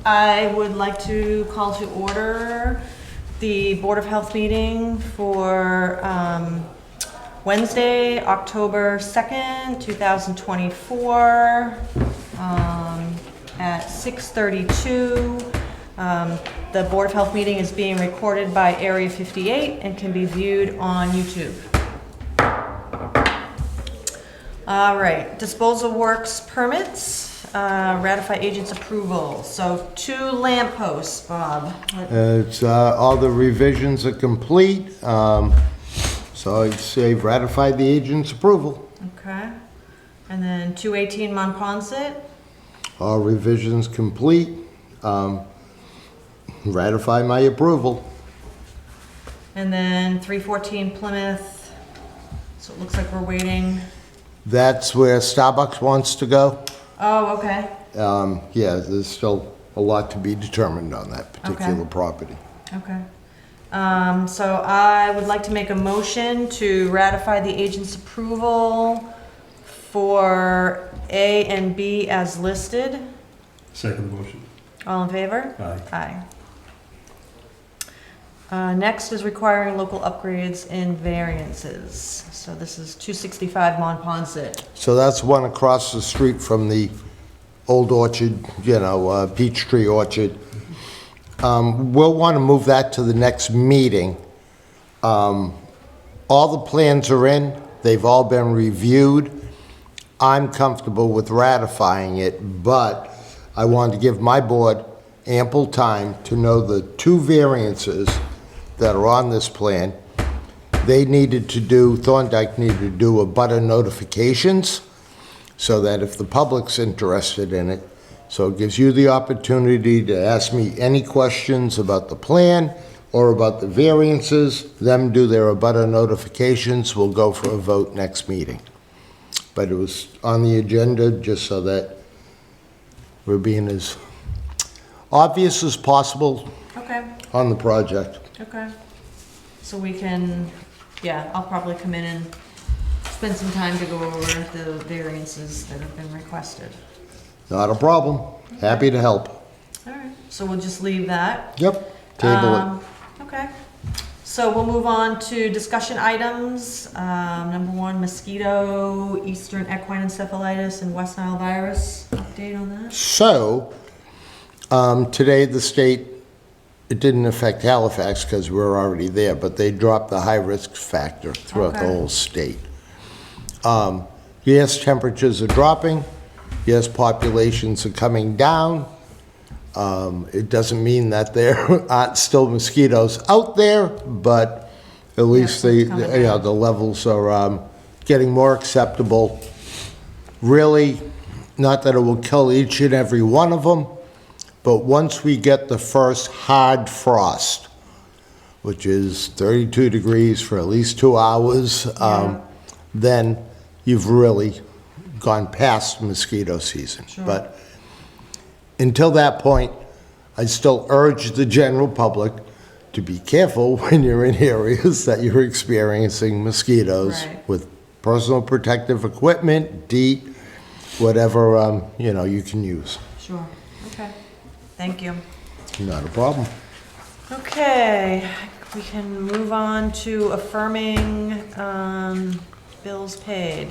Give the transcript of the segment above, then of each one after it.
I would like to call to order the Board of Health meeting for Wednesday, October 2nd, 2024, at 6:32. The Board of Health meeting is being recorded by Area 58 and can be viewed on YouTube. All right, disposal works permits. Ratify agent's approval. So 2 lampposts, Bob. It's all the revisions are complete, so I'd say ratify the agent's approval. Okay. And then 218 Monpont. All revisions complete, ratify my approval. And then 314 Plymouth. So it looks like we're waiting. That's where Starbucks wants to go. Oh, okay. Yeah, there's still a lot to be determined on that particular property. Okay. So I would like to make a motion to ratify the agent's approval for A and B as listed. Second motion. All in favor? Aye. Aye. Next is requiring local upgrades and variances. So this is 265 Monpont. So that's one across the street from the old orchard, Peachtree Orchard. We'll want to move that to the next meeting. All the plans are in. They've all been reviewed. I'm comfortable with ratifying it, but I wanted to give my board ample time to know the 2 variances that are on this plan. Thorndike needed to do a butter notifications so that if the public's interested in it, so it gives you the opportunity to ask me any questions about the plan or about the variances, them do their butter notifications, we'll go for a vote next meeting. But it was on the agenda just so that we're being as obvious as possible Okay. on the project. Okay. So we can, I'll probably come in and spend some time to go over the variances that have been requested. Not a problem. Happy to help. All right. So we'll just leave that. Yep. Table it. Okay. So we'll move on to discussion items. Number 1, mosquito, Eastern equine encephalitis, and West Nile virus. Update on that? So, today the state, it didn't affect Halifax because we were already there, but they dropped the high-risk factor throughout the whole state. Yes, temperatures are dropping. Yes, populations are coming down. It doesn't mean that there aren't still mosquitoes out there, but at least the levels are getting more acceptable. Really, not that it will kill each and every one of them, but once we get the first hard frost, which is 32 degrees for at least 2 hours, then you've really gone past mosquito season. Sure. But until that point, I still urge the general public to be careful when you're in areas that you're experiencing mosquitoes with personal protective equipment, DEET, whatever you can use. Sure. Okay. Thank you. Not a problem. Okay. We can move on to affirming bills paid.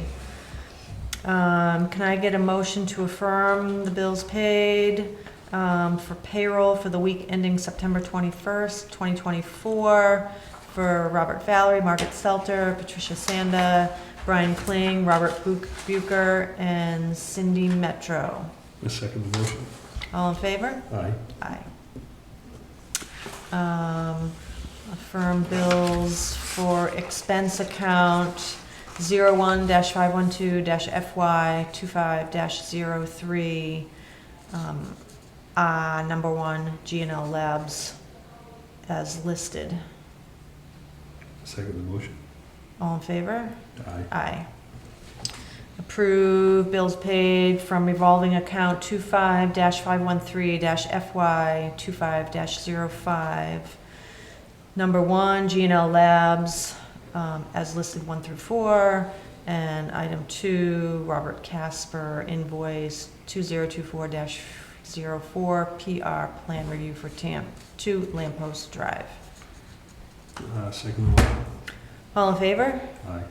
Can I get a motion to affirm the bills paid for payroll for the week ending September 21st, 2024 for Robert Valerie, Margaret Selter, Patricia Sanda, Brian Kling, Robert Bucher, and Cindy Metro. I second the motion. All in favor? Aye. Aye. Affirm bills for expense account 01-512-FY25-03, number 1, G&L Labs as listed. Second the motion. All in favor? Aye. Aye. Approve bills paid from revolving account 25-513-FY25-05. Number 1, G&L Labs, as listed 1 through 4. And item 2, Robert Casper, invoice 2024- 04 PR plan review for TAMP 2 Lamppost Drive. Second the motion. All in favor? Aye.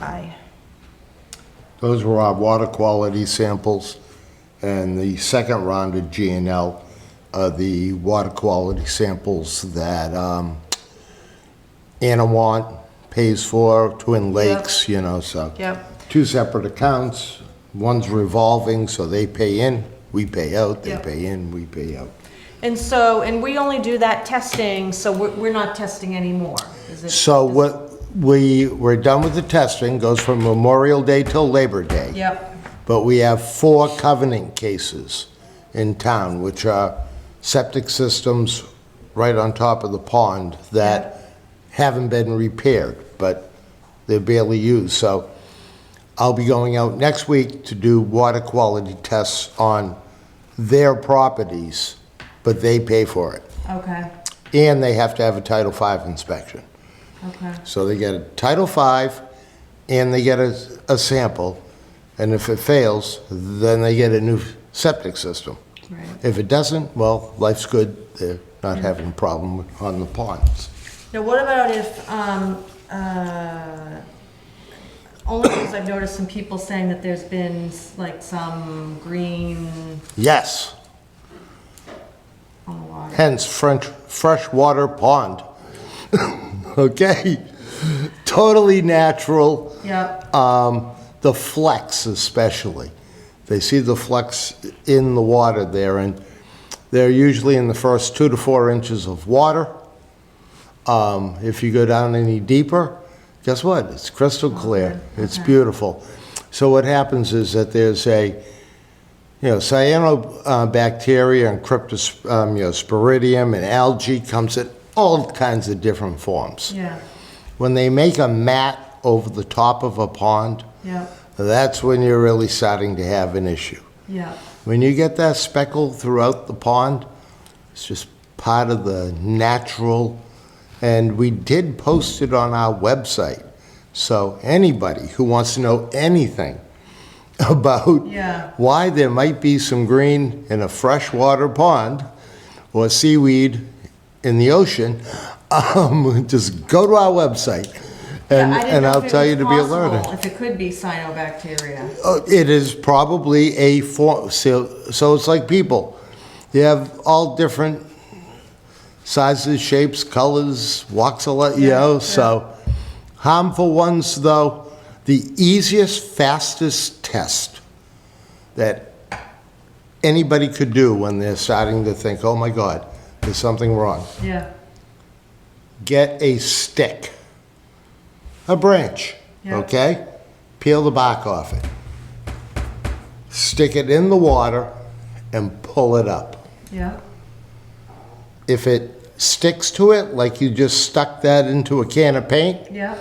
Aye. Those were our water quality samples, and the second round of G&L are the water quality samples that Anawant pays for, Twin Lakes, you know, so. Yep. Two separate accounts, one's revolving, so they pay in, we pay out, they Yep. pay in, we pay out. And so, and we only do that testing, so we're not testing anymore, is it? So what we're done with the testing, goes from Memorial Day till Labor Day. Yep, But we have 4 covenant cases in town, which are septic systems right on top of the pond that haven't been repaired, but they're barely used. So I'll be going out next week to do water quality tests on their properties, but they pay for it. okay, And they have to have a Title V inspection. okay, So they get a Title V, and they get a sample, and if it fails, then they get a new septic system. right. If it doesn't, well, life's good, they're not having a problem on the ponds. Now, what about if, only because I've noticed some people saying that there's been like some green Yes, on the water. hence freshwater pond. Okay? Totally natural. Yep, The flecks especially. They see the flecks in the water there, and they're usually in the first 2 to 4 inches of water. If you go down any deeper, guess what? It's crystal clear. It's Okay. beautiful. So what happens is that there's cyanobacteria and cryptosporidium and algae comes in all kinds of different forms. yeah, When they make a mat over the top of a pond, yep, that's when you're really starting to have an issue. yep, When you get that speckle throughout the pond, it's just part of the natural, and we did post it on our website. So anybody who wants to know anything about yeah, why there might be some green in a freshwater pond or seaweed in the ocean, just go to our website. And, Yeah, I didn't and know I'll if it tell was you to be possible, alerted. if it could be cyanobacteria. It is probably a form, so it's like people. You have all different sizes, shapes, colors, walks of life, you Yeah, know, yeah. so harmful ones, though, the easiest, fastest test that anybody could do when they're starting to think, oh my God, there's something wrong. Yeah, Get a stick, a branch, Yeah. okay? Peel the bark off it. Stick it in the water and pull it up. yeah, If it sticks to it, like you just stuck that into a can of paint, yeah,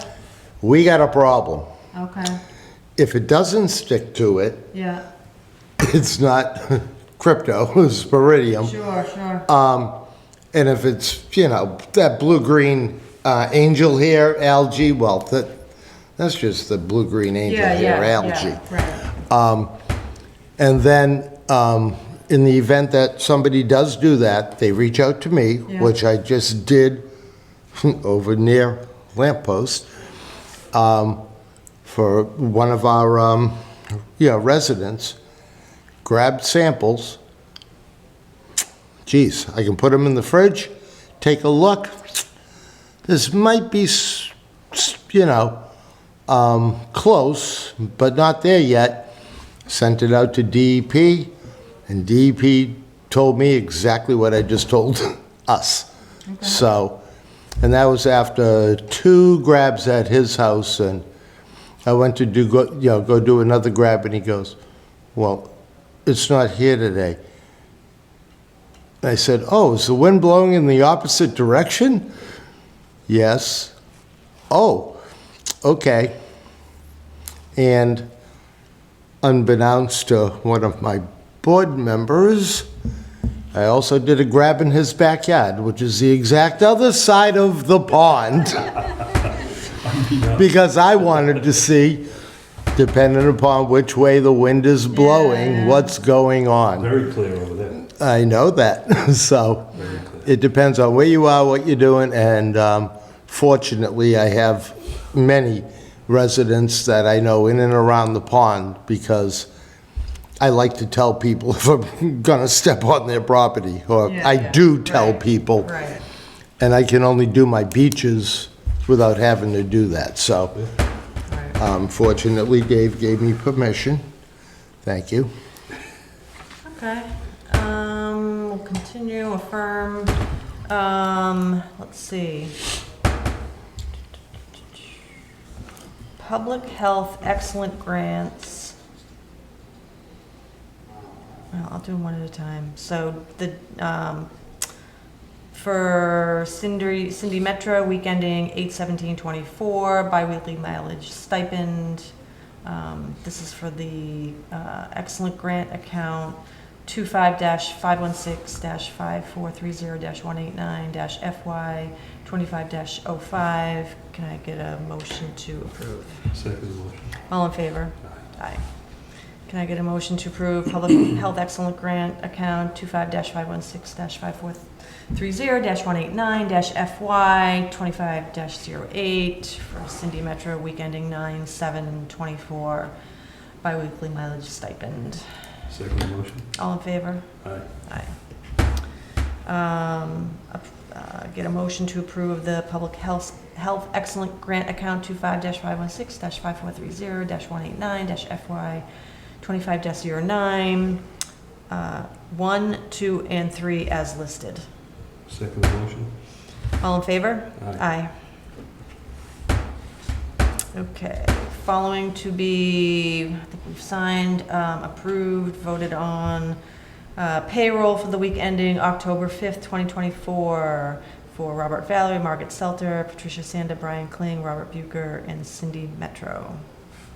we got a problem. okay, If it doesn't stick to it, yeah, it's not cryptosporidium. sure, sure. And if it's, that blue-green angel hair algae, well, that's just the blue-green angel Yeah, hair yeah, algae. yeah, right, And then, in the event that somebody does do that, they reach out to me, Yeah. which I just did over near Lamppost, for one of our, residents, grabbed samples. Geez, I can put them in the fridge, take a look. This might be, close, but not there yet. Sent it out to DEP, and DEP told me exactly what I just told us. So, and that was after 2 grabs at his house, and I went to go do another grab, and he goes, well, it's not here today. I said, oh, is the wind blowing in the opposite direction? Yes. Oh, okay. And unbeknownst to one of my board members, I also did a grab in his backyard, which is the exact other side of the pond. Because I wanted to see, depending upon which way the wind is blowing, Yeah. what's going on. Very clear over there. I know that. So Very clear. it depends on where you are, what you're doing, and fortunately, I have many residents that I know in and around the pond because I like to tell people if I'm gonna step on their property, or Yeah, I yeah. do tell Right, people. Right. And I can only do my beaches without having to do that. So Right. fortunately, Dave gave me permission. Thank you. Okay, we'll continue, affirm, let's see. Public health excellent grants. Well, I'll do them one at a time. So the, for Cindy Metro, week ending 8/17/24, biweekly mileage stipend. This is for the excellent grant account 25-516-5430-189-FY 25-05. Can I get a motion to approve? Second motion. All in favor? Aye. Can I get a motion to approve public health excellent grant account 25-516-5430-189-FY 25-08 for Cindy Metro, week ending 9/7/24, biweekly mileage stipend. Second motion. All in favor? Aye. Aye. Get a motion to approve the public health excellent grant account 25-516-5430-189-FY 25-09, 1, 2, and 3 as listed. Second motion. All in favor? Aye. Okay, following to be, I think we've signed, approved, voted on, payroll for the week ending October 5th, 2024 for Robert Valerie, Margaret Selter, Patricia Sanda, Brian Kling, Robert Bucher, and Cindy Metro.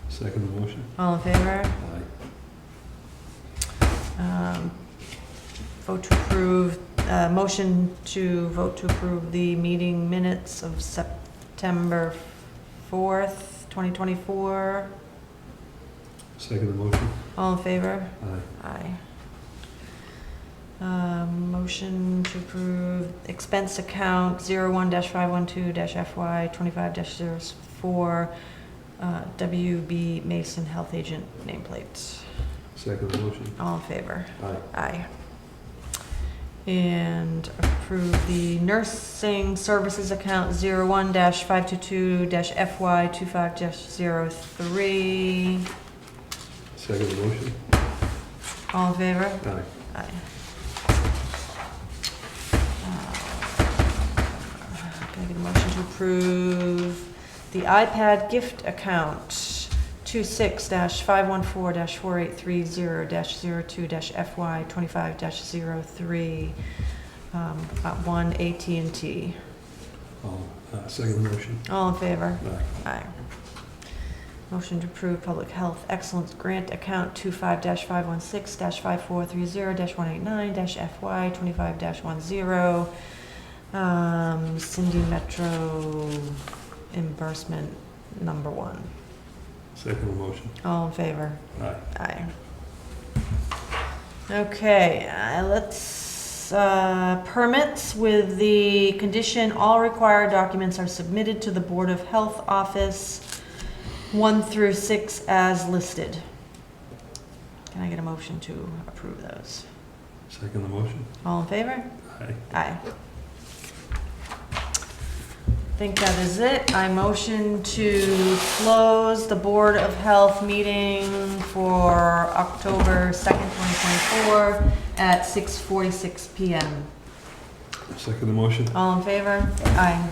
Second motion. All in favor? Aye. Vote to approve, motion to vote to approve the meeting minutes of September 4th, 2024. Second motion. All in favor? Aye. Aye. Motion to approve expense account 01-512-FY 25-04, WB Mason Health Agent nameplate. Second motion. All in favor? Aye. Aye. And approve the nursing services account 01-522-FY 25-03. Second motion. All in favor? Aye. Aye. Can I get a motion to approve the iPad gift account 26-514-4830-02-FY 25-03, 1 AT&T. Second motion. All in favor? Aye. Aye. Motion to approve public health excellence grant account 25-516-5430-189-FY 25-10, Cindy Metro reimbursement number 1. Second motion. All in favor? Aye. Aye. Okay, let's, permits with the condition all required documents are submitted to the Board of Health office 1 through 6 as listed. Can I get a motion to approve those? Second motion. All in favor? Aye. Aye. I think that is it. I motion to close the Board of Health meeting for October 2nd, 2024 at 6:46 PM. Second motion. All in favor? Aye.